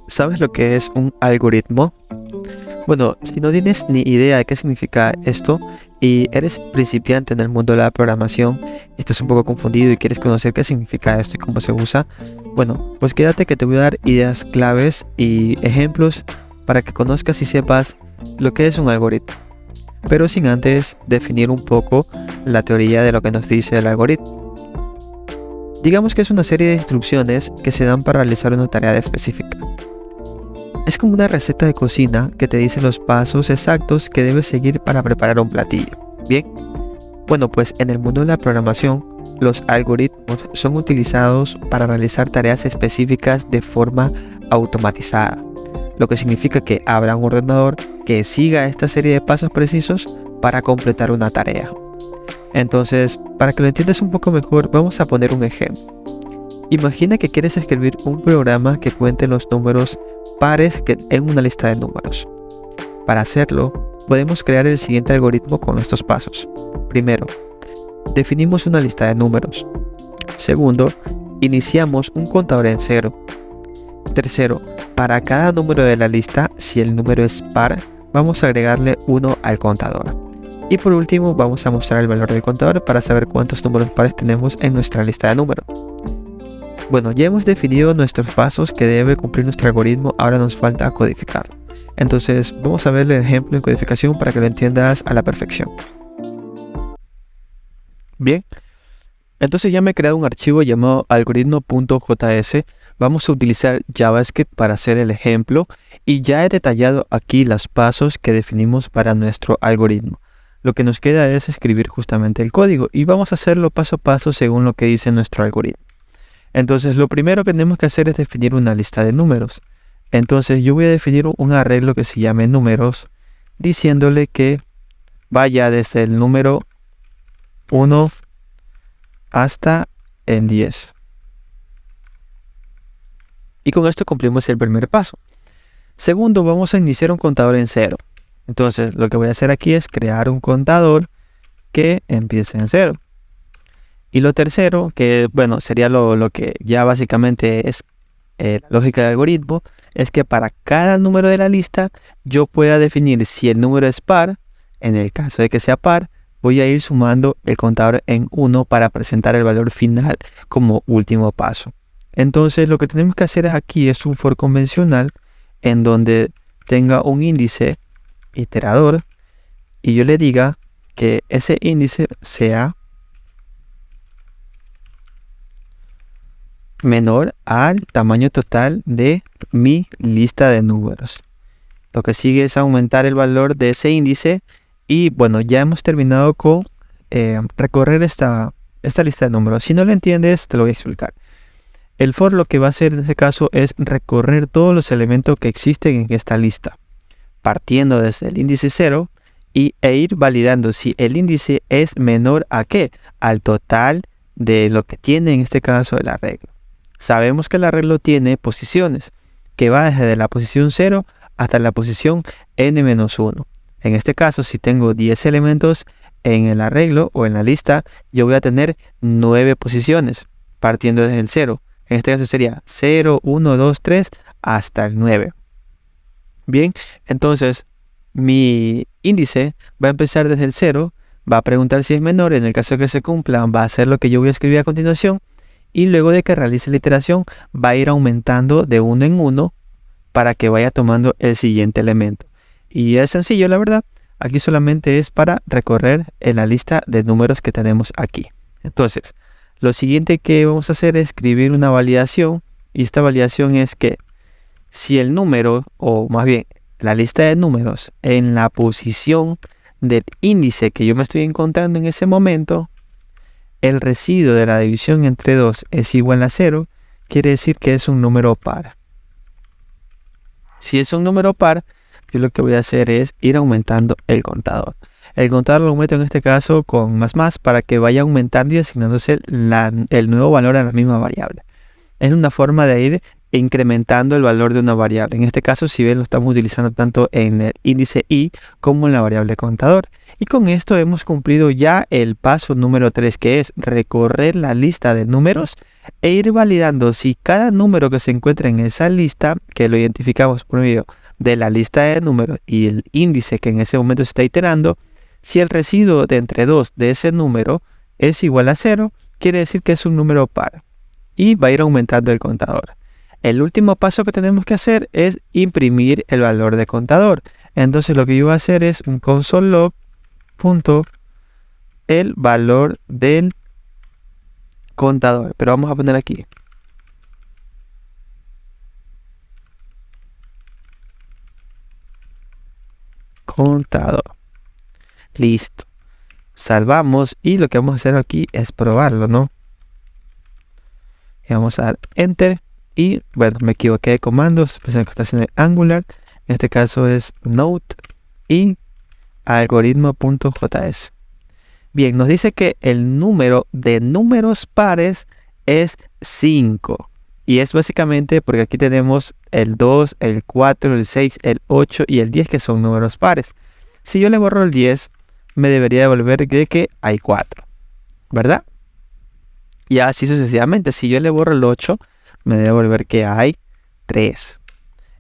¿Sabes lo que es un algoritmo? Bueno, si no tienes ni idea de qué significa esto y eres principiante en el mundo de la programación y estás un poco confundido y quieres conocer qué significa esto y cómo se usa, bueno, pues quédate que te voy a dar ideas claves y ejemplos para que conozcas y sepas lo que es un algoritmo. Pero sin antes definir un poco la teoría de lo que nos dice el algoritmo. Digamos que es una serie de instrucciones que se dan para realizar una tarea específica. Es como una receta de cocina que te dice los pasos exactos que debes seguir para preparar un platillo. Bien, bueno, pues en el mundo de la programación, los algoritmos son utilizados para realizar tareas específicas de forma automatizada, lo que significa que habrá un ordenador que siga esta serie de pasos precisos para completar una tarea. Entonces, para que lo entiendas un poco mejor, vamos a poner un ejemplo. Imagina que quieres escribir un programa que cuente los números pares en una lista de números. Para hacerlo, podemos crear el siguiente algoritmo con estos pasos. Primero, definimos una lista de números. Segundo, iniciamos un contador en cero. Tercero, para cada número de la lista, si el número es par, vamos a agregarle 1 al contador. Y por último, vamos a mostrar el valor del contador para saber cuántos números pares tenemos en nuestra lista de números. Bueno, ya hemos definido nuestros pasos que debe cumplir nuestro algoritmo, ahora nos falta codificarlo. Entonces vamos a ver el ejemplo en codificación para que lo entiendas a la perfección. Bien, entonces ya me he creado un archivo llamado algoritmo.js. Vamos a utilizar JavaScript para hacer el ejemplo y ya he detallado aquí los pasos que definimos para nuestro algoritmo. Lo que nos queda es escribir justamente el código y vamos a hacerlo paso a paso según lo que dice nuestro algoritmo. Entonces lo primero que tenemos que hacer es definir una lista de números. Entonces yo voy a definir un arreglo que se llame números, diciéndole que vaya desde el número 1 hasta el 10. Y con esto cumplimos el primer paso. Segundo, vamos a iniciar un contador en cero. Entonces lo que voy a hacer aquí es crear un contador que empiece en 0. Y lo tercero, que bueno, sería lo que ya básicamente es la lógica del algoritmo, es que para cada número de la lista yo pueda definir si el número es par. En el caso de que sea par, voy a ir sumando el contador en 1 para presentar el valor final como último paso. Entonces lo que tenemos que hacer aquí es un for convencional en donde tenga un índice iterador y yo le diga que ese índice sea menor al tamaño total de mi lista de números. Lo que sigue es aumentar el valor de ese índice y bueno, ya hemos terminado con recorrer esta lista de números. Si no lo entiendes, te lo voy a explicar. El for lo que va a hacer en este caso es recorrer todos los elementos que existen en esta lista, partiendo desde el índice 0 e ir validando si el índice es menor a ¿qué? Al total de lo que tiene en este caso el arreglo. Sabemos que el arreglo tiene posiciones, que va desde la posición 0 hasta la posición n-1. En este caso, si tengo 10 elementos en el arreglo o en la lista, yo voy a tener 9 posiciones, partiendo desde el 0. En este caso sería 0, 1, 2, 3, hasta el 9. Bien, entonces mi índice va a empezar desde el 0, va a preguntar si es menor, en el caso de que se cumpla, va a hacer lo que yo voy a escribir a continuación, y luego de que realice la iteración va a ir aumentando de 1 en 1 para que vaya tomando el siguiente elemento. Y es sencillo, la verdad. Aquí solamente es para recorrer en la lista de números que tenemos aquí. Entonces, lo siguiente que vamos a hacer es escribir una validación. Y esta validación es que si el número, o más bien la lista de números en la posición del índice que yo me estoy encontrando en ese momento, el residuo de la división entre 2 es igual a 0, quiere decir que es un número par. Si es un número par, yo lo que voy a hacer es ir aumentando el contador. El contador lo aumento en este caso con más para que vaya aumentando y asignándose el nuevo valor a la misma variable. Es una forma de ir incrementando el valor de una variable. En este caso, si ven, lo estamos utilizando tanto en el índice i como en la variable contador. Y con esto hemos cumplido ya el paso número 3, que es recorrer la lista de números e ir validando si cada número que se encuentra en esa lista, que lo identificamos por medio de la lista de números y el índice que en ese momento se está iterando, si el residuo de entre 2 de ese número es igual a 0, quiere decir que es un número par y va a ir aumentando el contador. El último paso que tenemos que hacer es imprimir el valor de contador. Entonces lo que yo voy a hacer es un console log punto el valor del contador, pero vamos a poner aquí contador. Listo. Salvamos y lo que vamos a hacer aquí es probarlo, ¿no? Y vamos a dar enter y bueno, me equivoqué de comandos, pensé que está haciendo Angular, en este caso es Node y algoritmo.js. Bien, nos dice que el número de números pares es 5 y es básicamente porque aquí tenemos el 2, el 4, el 6, el 8 y el 10 que son números pares. Si yo le borro el 10, me debería devolver de que hay 4, ¿verdad? Y así sucesivamente. Si yo le borro el 8, me debe devolver que hay 3.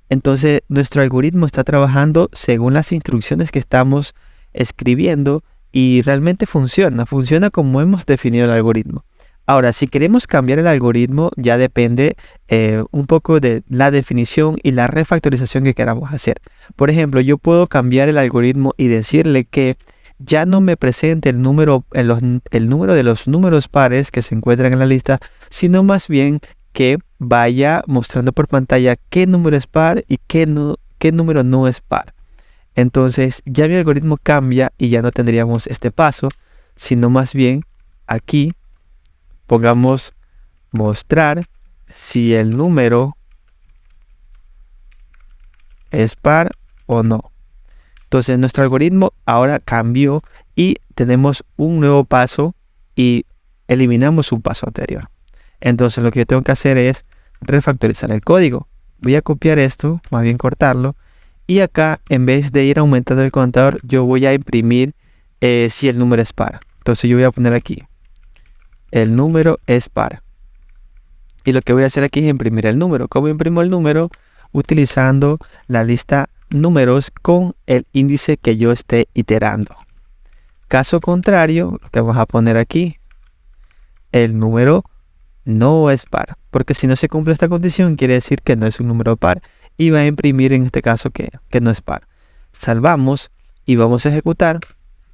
Entonces, nuestro algoritmo está trabajando según las instrucciones que estamos escribiendo y realmente funciona como hemos definido el algoritmo. Ahora, si queremos cambiar el algoritmo, ya depende un poco de la definición y la refactorización que queramos hacer. Por ejemplo, yo puedo cambiar el algoritmo y decirle que ya no me presente el número de los números pares que se encuentran en la lista, sino más bien que vaya mostrando por pantalla qué número es par y qué número no es par. Entonces ya mi algoritmo cambia y ya no tendríamos este paso, sino más bien aquí pongamos mostrar si el número es par o no. Entonces nuestro algoritmo ahora cambió y tenemos un nuevo paso y eliminamos un paso anterior. Entonces lo que yo tengo que hacer es refactorizar el código. Voy a copiar esto, más bien cortarlo. Y acá, en vez de ir aumentando el contador, yo voy a imprimir si el número es par. Entonces yo voy a poner aquí, el número es par. Y lo que voy a hacer aquí es imprimir el número. ¿Cómo imprimo el número? Utilizando la lista números con el índice que yo esté iterando. Caso contrario, lo que vamos a poner aquí, el número no es par, porque si no se cumple esta condición quiere decir que no es un número par y va a imprimir en este caso que no es par. Salvamos y vamos a ejecutar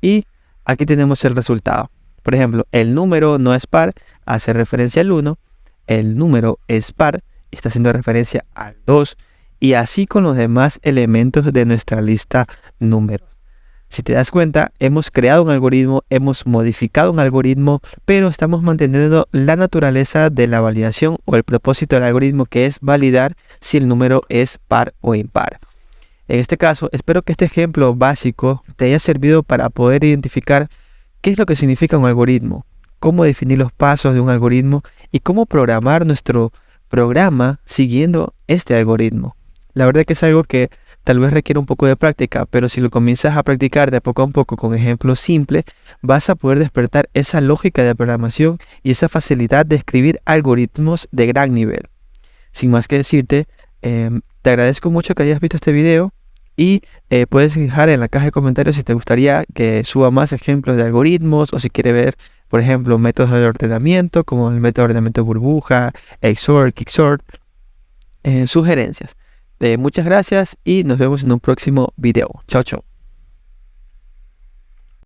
y aquí tenemos el resultado. Por ejemplo, el número no es par hace referencia al 1, el número es par está haciendo referencia al 2 y así con los demás elementos de nuestra lista números. Si te das cuenta, hemos creado un algoritmo, hemos modificado un algoritmo, pero estamos manteniendo la naturaleza de la validación o el propósito del algoritmo, que es validar si el número es par o impar. En este caso, espero que este ejemplo básico te haya servido para poder identificar qué es lo que significa un algoritmo, cómo definir los pasos de un algoritmo y cómo programar nuestro programa siguiendo este algoritmo. La verdad que es algo que tal vez requiere un poco de práctica, pero si lo comienzas a practicar de poco a poco con ejemplos simples, vas a poder despertar esa lógica de programación y esa facilidad de escribir algoritmos de gran nivel. Sin más que decirte, te agradezco mucho que hayas visto este video y puedes dejar en la caja de comentarios si te gustaría que suba más ejemplos de algoritmos o si quieres ver, por ejemplo, métodos de ordenamiento como el método de ordenamiento burbuja, XOR, Quicksort, sugerencias. Muchas gracias y nos vemos en un próximo video. Chao, chao.